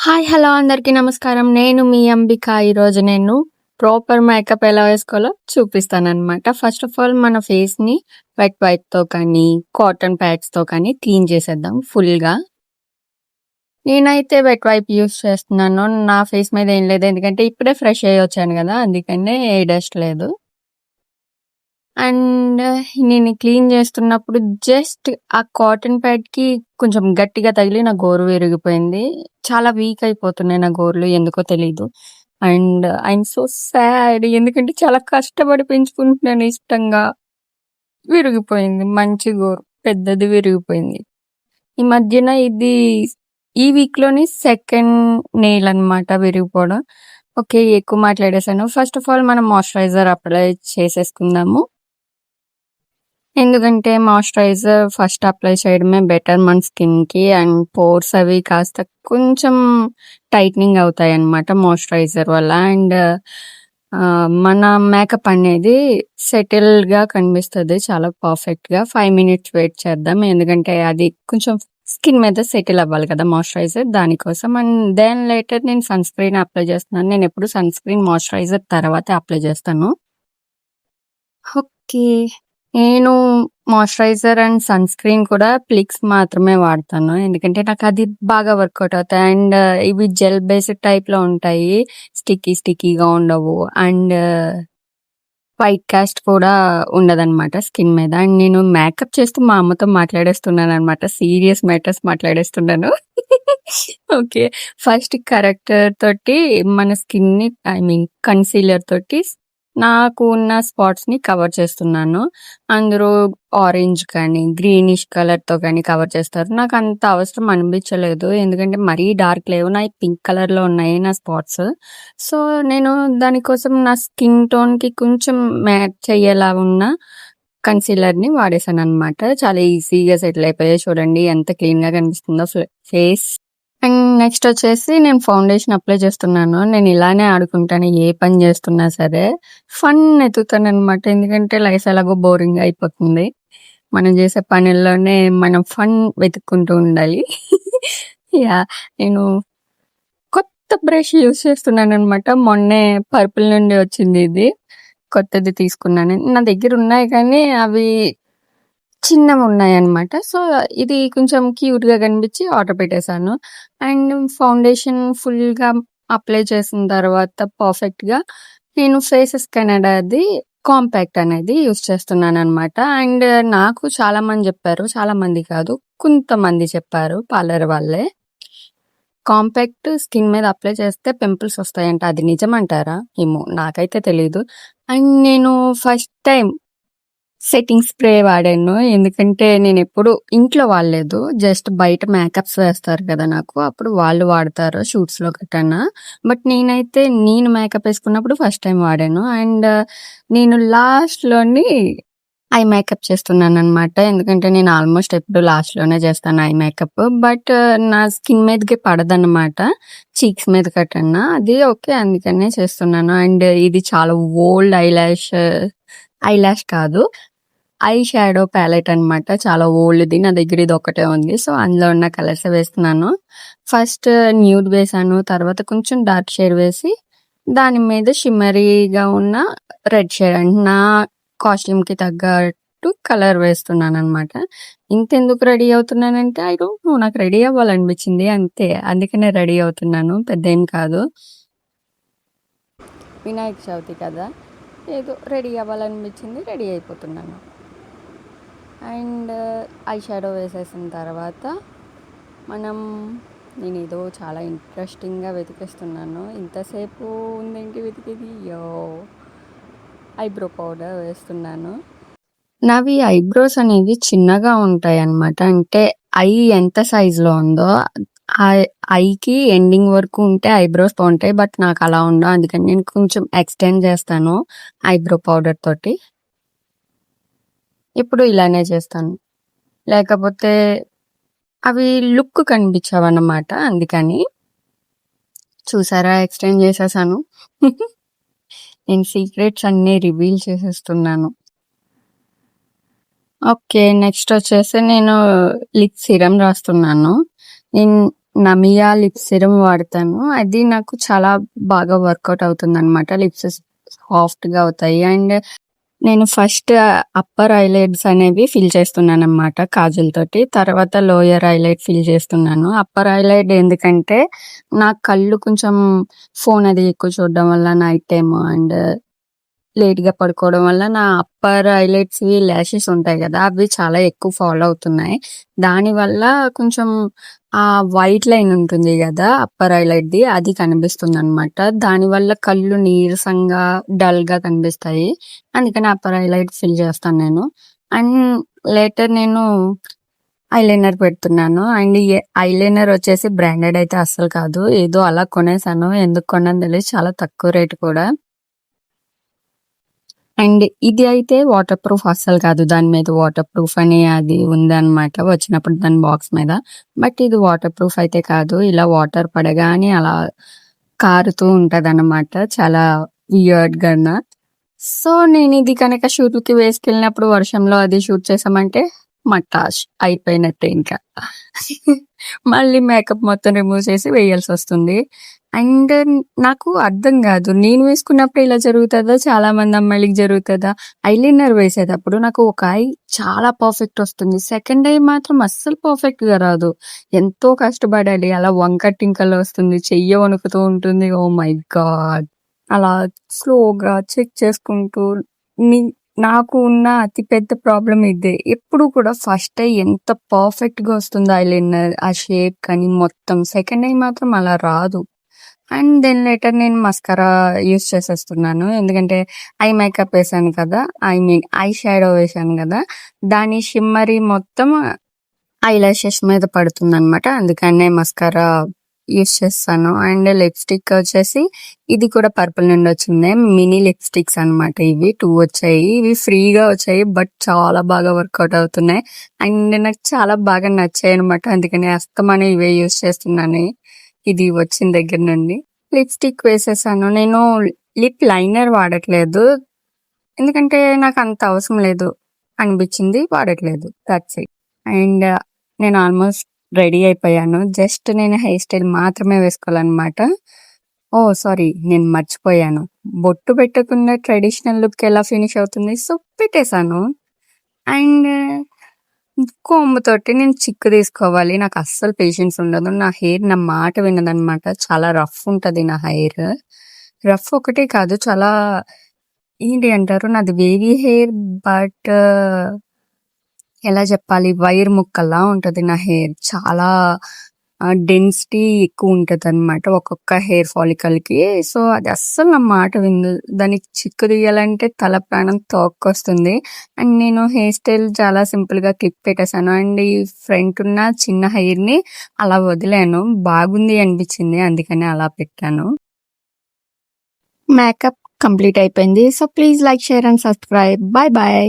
Hi! Hello! అందరికీ నమస్కారం. నేను మీ అంబిక. ఈరోజు నేను ప్రాపర్ మేకప్ ఎలా వేసుకోవాలో చూపిస్తాననమాట. ఫస్ట్ ఆఫ్ ఆల్ మన ఫేస్‌ని వెట్ వైప్‌తో కానీ, కాటన్ ప్యాడ్స్‌తో కానీ క్లీన్ చేసేద్దాం ఫుల్‌గా. నేనైతే వెట్ వైప్ యూజ్ చేస్తున్నాను. నా ఫేస్ మీద ఏం లేదు. ఎందుకంటే ఇప్పుడే ఫ్రెష్ అయ్యి వచ్చాను గదా! అందుకనే ఏ డస్ట్ లేదు. అండ్ నేను క్లీన్ చేస్తున్నప్పుడు జస్ట్ ఆ కాటన్ ప్యాడ్‌కి కొంచెం గట్టిగా తగిలి నా గోరు విరిగిపోయింది. చాలా వీక్ అయిపోతున్నాయి నా గోర్లు ఎందుకో తెలీదు. అండ్ ఐయామ్ సో సాడ్ ఎందుకంటే చాలా కష్టపడి పెంచుకుంటున్నాను ఇష్టంగా. విరిగిపోయింది. మంచి గోరు. పెద్దది విరిగిపోయింది. ఈ మధ్యన ఈ వీక్‌లోని సెకండ్ నెయిల్ అన్నమాట విరిగిపోవడం. ఓకే. ఎక్కువ మాట్లాడేసాను. ఫస్ట్ ఆఫ్ ఆల్ మనం మాయిశ్చరైజర్ అప్లై చేసేసుకుందాము. ఎందుకంటే మాయిశ్చరైజర్ ఫస్ట్ అప్లై చేయడమే బెటర్ మన స్కిన్‌కి. అండ్ పోర్స్ అవి కాస్త కొంచెం టైటనింగ్ అవుతాయన్నమాట మాయిశ్చరైజర్ వల్ల. అండ్ మన మేకప్ అనేది సెటిల్డ్‌గా కనిపిస్తది చాలా పర్ఫెక్ట్‌గా. 5 మినిట్స్ వెయిట్ చేద్దాం. ఎందుకంటే అది కొంచెం స్కిన్ మీద సెటిల్ అవ్వాలి కదా మాయిశ్చరైజర్ దానికోసం. అండ్ దెన్ లేటర్ నేను సన్ స్క్రీన్ అప్లై చేస్తున్నాను. నేనెప్పుడు సన్ స్క్రీన్ మాయిశ్చరైజర్ తర్వాతే అప్లై చేస్తాను. ఓకే. నేను మాయిశ్చరైజర్ అండ్ సన్ స్క్రీన్ కూడా ప్లిక్స్ మాత్రమే వాడతాను. ఎందుకంటే నాకది బాగా వర్కౌట్ అవుతాయి. అండ్ ఇవి జెల్ బేస్డ్ టైప్‌లో ఉంటాయి. స్టిక్కీగా ఉండవు. అండ్ వైట్ కాస్ట్ కూడా ఉండదనమాట స్కిన్ మీద. అండ్ నేను మేకప్ చేస్తూ మా అమ్మతో మాట్లాడేస్తున్నాననమాట. సీరియస్ మ్యాటర్స్ మాట్లాడేస్తున్నాను. ఓకే. ఫస్ట్ కరెక్టర్ తోటి మన స్కిన్‌ని కన్సీలర్ తోటి నాకు ఉన్న స్పాట్స్‌ని కవర్ చేస్తున్నాను. అందరూ ఆరెంజ్ కానీ, గ్రీనిష్ కలర్‌తో కానీ కవర్ చేస్తారు. నాకంత అవసరం అనిపించలేదు. ఎందుకంటే మరీ డార్క్ లేవు. నాయి పింక్ కలర్‌లో ఉన్నాయి నా స్పాట్స్. సో, నేను దానికోసం నా స్కిన్ టోన్‌కి కొంచెం మ్యాచ్ అయ్యేలా ఉన్న కన్సీలర్‌ని వాడేసాననమాట. చాలా ఈజీగా సెటిల్ అయిపోయాయి. చూడండి ఎంత క్లీన్‌గా కనిపిస్తుందో ఫేస్. అండ్ నెక్స్ట్ వచ్చేసి నేను ఫౌండేషన్ అప్లై చేస్తున్నాను. నేను ఇలానే ఆడుకుంటాను ఏ పని చేస్తున్నా సరే. ఫన్ ఎతుకుతాననమాట. ఎందుకంటే లైఫ్ ఎలాగో బోరింగ్ అయిపోతుంది. మనం చేసే పనుల్లోనే మనం ఫన్ వెతుక్కుంటూ ఉండాలి. యాహ్! నేను కొత్త బ్రష్ యూజ్ చేస్తున్నాననమాట. మొన్నే పర్పుల్ నుండి వచ్చింది ఇది. కొత్తది తీసుకున్నాను. నా దగ్గర ఉన్నాయి కానీ అవి చిన్నవున్నాయన్నమాట. సో, ఇది కొంచెం క్యూట్‌గా కనిపించి ఆర్డర్ పెట్టేసాను. అండ్ ఫౌండేషన్ ఫుల్‌గా అప్లై చేసిన తర్వాత పర్ఫెక్ట్‌గా నేను ఫేసెస్ కెనడాది కాంపాక్ట్ అనేది యూజ్ చేస్తున్నానన్నమాట. అండ్ నాకు చాలామంది చెప్పారు. చాలామంది కాదు కొంతమంది చెప్పారు పార్లర్ వాళ్ళే. కాంపాక్ట్ స్కిన్ మీద అప్లై చేస్తే పింపుల్స్ వస్తాయంట. అది నిజమంటారా? ఏమో నాకైతే తెలీదు. అండ్ నేను ఫస్ట్ టైమ్ సెట్టింగ్ స్ప్రే వాడాను. ఎందుకంటే నేనెప్పుడు ఇంట్లో వాడలేదు. జస్ట్ బయట మేకప్స్ వేస్తారు కదా నాకు. అప్పుడు వాళ్ళు వాడతారు షూట్స్‌లో గట్టాన. బట్ నేనైతే నేను మేకప్ ఏసుకున్నప్పుడు ఫస్ట్ టైమ్ వాడాను. అండ్ నేను లాస్ట్‌లోని ఐ మేకప్ చేస్తున్నాననమాట. ఎందుకంటే నేను ఆల్మోస్ట్ ఎప్పుడు లాస్ట్‌లోనే చేస్తాను ఐ మేకప్. బట్ నా స్కిన్ మీదకి పడదనమాట. చీక్స్ మీద గట్రన. అది ఓకే. అందుకనే చేస్తున్నాను. అండ్ ఇది చాలా ఓల్డ్ ఐలాష్ కాదు. ఐ షాడో ప్యాలెట్ అనమాట. చాలా ఓల్డ్‌ది. నా దగ్గర ఇదొక్కటే ఉంది. సో, అందులో ఉన్న కలర్సే వేస్తున్నాను. ఫస్ట్ న్యూడ్ వేసాను. తర్వాత కొంచెం డార్క్ షేడ్ వేసి, దాని మీద షిమ్మరీగా ఉన్న రెడ్ షేడ్ అంటే నా కాస్ట్యూమ్‌కి తగ్గట్టు కలర్ వేస్తున్నాననమాట. ఇంతెందుకు రెడీ అవుతున్నానంటే ఐ డోంట్ నో నాకు రెడీ అవ్వాలనిపించింది అంతే. అందుకనే రెడీ అవుతున్నాను. పెద్దేం కాదు. వినాయక చవితి కదా! ఏదో రెడీ అవ్వాలనిపించింది. రెడీ అయిపోతున్నాను. అండ్ ఐ షాడో వేసేసిన తర్వాత మనం నేనేదో చాలా ఇంట్రెస్టింగ్‌గా వెతికేస్తున్నాను. ఇంతసేపు ఉందేంటి వెతికేది? ఐబ్రో పౌడర్ వేస్తున్నాను. నావి ఐబ్రోస్ అనేవి చిన్నగా ఉంటాయన్నమాట. అంటే ఐ ఎంత సైజులో ఉందో ఆ ఐకి ఎండింగ్ వరకు ఉంటే ఐబ్రోస్ బావుంటాయి. బట్ నాకలా ఉండవు. అందుకని నేను కొంచెం ఎక్స్‌టెండ్ చేస్తాను ఐబ్రో పౌడర్ తోటి. ఇప్పుడు ఇలానే చేస్తాను. లేకపోతే అవి లుక్ కనిపించవన్నమాట. అందుకని. చూసారా ఎక్స్‌టెండ్ చేసేసాను. నేను సీక్రెట్స్ అన్నీ రివీల్ చేసేస్తున్నాను. ఓకే. నెక్స్ట్ వచ్చేసి నేను లిప్ సీరమ్ రాస్తున్నాను. నేను నమియా లిప్ సిరమ్ వాడతాను. అది నాకు చాలా బాగా వర్కౌట్ అవుతుందనమాట. లిప్స్ సాఫ్ట్‌గా అవుతాయి. అండ్ నేను ఫస్ట్ అప్పర్ ఐలైడ్స్ అనేవి ఫిల్ చేస్తున్నాననమాట కాజల్‌తోటి. తర్వాత లోయర్ ఐలైడ్ ఫిల్ చేస్తున్నాను. అప్పర్ ఐలైడ్ ఎందుకంటే, నా కళ్ళు కొంచెం ఫోన్ అది ఎక్కువ చూడడం వల్ల నైట్ టైమ్ అండ్ లేట్‌గా పడుకోవడం వల్ల నా అప్పర్ ఐలైట్స్‌వి లాషెస్ ఉంటాయి గదా! అవి చాలా ఎక్కువ ఫాల్ అవుతున్నాయి. దానివల్ల కొంచెం వైట్ లైన్ ఉంటుంది గదా! అప్పర్ ఐలైట్‌ది అది కనిపిస్తుందనమాట. దానివల్ల కళ్ళు నీరసంగా, డల్‌గా కనిపిస్తాయి. అందుకని అప్పర్ ఐలైట్ ఫిల్ చేస్తాను నేను. అండ్ లేటర్ నేను ఐలైనర్ పెడుతున్నాను. అండ్ ఐలైనర్ వచ్చేసి బ్రాండెడ్ అయితే అస్సలు కాదు. ఏదో అలా కొనేసాను. ఎందుకు కొన్నానో తెలీదు. చాలా తక్కువ రేట్ కూడా. అండ్ ఇది అయితే వాటర్ ప్రూఫ్ అస్సలు కాదు. దాని మీద వాటర్ ప్రూఫ్ అని అది ఉందనమాట. వచ్చినప్పుడు దాని బాక్స్ మీద. బట్ ఇది వాటర్ ప్రూఫ్ అయితే కాదు. ఇలా వాటర్ పడగానే అలా కారుతూ ఉంటదనమాట. చాలా వియర్డ్‌గాన. సో, నేనిది కనుక షూట్‌కి వేసుకెళ్ళినప్పుడు వర్షంలో అది షూట్ చేశామంటే మటాష్ అయిపోయినట్టే ఇంకా. మళ్ళీ మేకప్ మొత్తం రిమూవ్ చేసి వేయాల్సొస్తుంది. అండ్ నాకు అర్థం గాదు. నేను వేసుకున్నప్పుడు ఇలా జరుగుతదా? చాలా మంది అమ్మాయిలకి జరుగుతదా? ఐలైనర్ వేసేటప్పుడు నాకు ఒక ఐ చాలా పర్ఫెక్ట్ వస్తుంది. సెకండ్ ఐ మాత్రం అస్సలు పర్ఫెక్ట్‌గా రాదు. ఎంతో కష్టపడాలి. అలా వంకర టింకరలు వస్తుంది. చెయ్యి వణుకుతూ ఉంటుంది. Oh my God! అలా స్లోగా చెక్ చేసుకుంటూ ని నాకు ఉన్న అతి పెద్ద ప్రాబ్లమ్ ఇదే. ఎప్పుడు కూడా ఫస్ట్ ఐ ఎంత పర్ఫెక్ట్‌గా వస్తుందో ఐలైనర్ ఆ షేప్ కానీ మొత్తం. సెకండ్ ఐ మాత్రం అలా రాదు. అండ్ దెన్ లేటర్ నేను మస్కరా యూజ్ చేసేస్తున్నాను. ఎందుకంటే ఐ మేకప్ ఏసాను కదా! ఐ మీన్ ఐ షాడో వేశాను గదా! దాని షిమ్మరీ మొత్తం ఐలాషెస్ మీద పడుతుందనమాట. అందుకనే మస్కరా యూజ్ చేస్తాను. అండ్ లిప్‌స్టిక్ వచ్చేసి ఇది కూడా పర్పుల్ నుండి వచ్చిందే. మినీ లిప్‌స్టిక్స్ అనమాట ఇవి. 2 వచ్చాయి. ఇవి ఫ్రీగా వచ్చాయి. బట్ చాలా బాగా వర్కౌట్ అవుతున్నాయి. అండ్ నాకు చాలా బాగా నచ్చాయనమాట. అందుకని అస్తమానం ఇవే యూజ్ చేస్తున్నాను. ఇది వచ్చిన దగ్గర నుండి. లిప్‌స్టిక్ వేసేసాను. నేను లిప్ లైనర్ వాడట్లేదు. ఎందుకంటే నాకంత అవసరం లేదు అనిపించింది. వాడట్లేదు. That's it. అండ్ నేను ఆల్మోస్ట్ రెడీ అయిపోయాను. జస్ట్ నేను హెయిర్ స్టైల్ మాత్రమే వేసుకోవాలనమాట. ఓహ్! సారీ నేను మర్చిపోయాను. బొట్టు పెట్టకుండా ట్రెడిషనల్ లుక్ ఎలా ఫినిష్ అవుతుంది? సో, పెట్టేసాను. అండ్ కోంబుతోటి నేను చిక్కు తీసుకోవాలి. నాకు అస్సలు పేషెన్స్ ఉండదు. నా హెయిర్ నా మాట వినదనమాట. చాలా రఫ్ ఉంటది నా హెయిర్. రఫ్ ఒకటే కాదు చాలా ఏంటి అంటారు నాది వేవీ హెయిర్ బట్ ఎలా చెప్పాలి వైర్ ముక్కలా ఉంటది నా హెయిర్. చాలా డెన్సిటీ ఎక్కువ ఉంటదనమాట ఒక్కొక్క హెయిర్ ఫాలికల్‌కి. సో, అది అస్సలు నా మాట వినదు. దానికి చిక్కు తీయాలంటే తల ప్రాణం తోక్కొస్తుంది. అండ్ నేను హెయిర్ స్టైల్ చాలా సింపుల్‌గా క్లిప్ పెట్టేసాను. అండ్ ఈ ఫ్రంట్ ఉన్న చిన్న హెయిర్‌ని అలా వదిలాను. బాగుంది అనిపించింది. అందుకని అలా పెట్టాను. మేకప్ కంప్లీట్ అయిపోయింది. So, please like, share and subscribe. By by.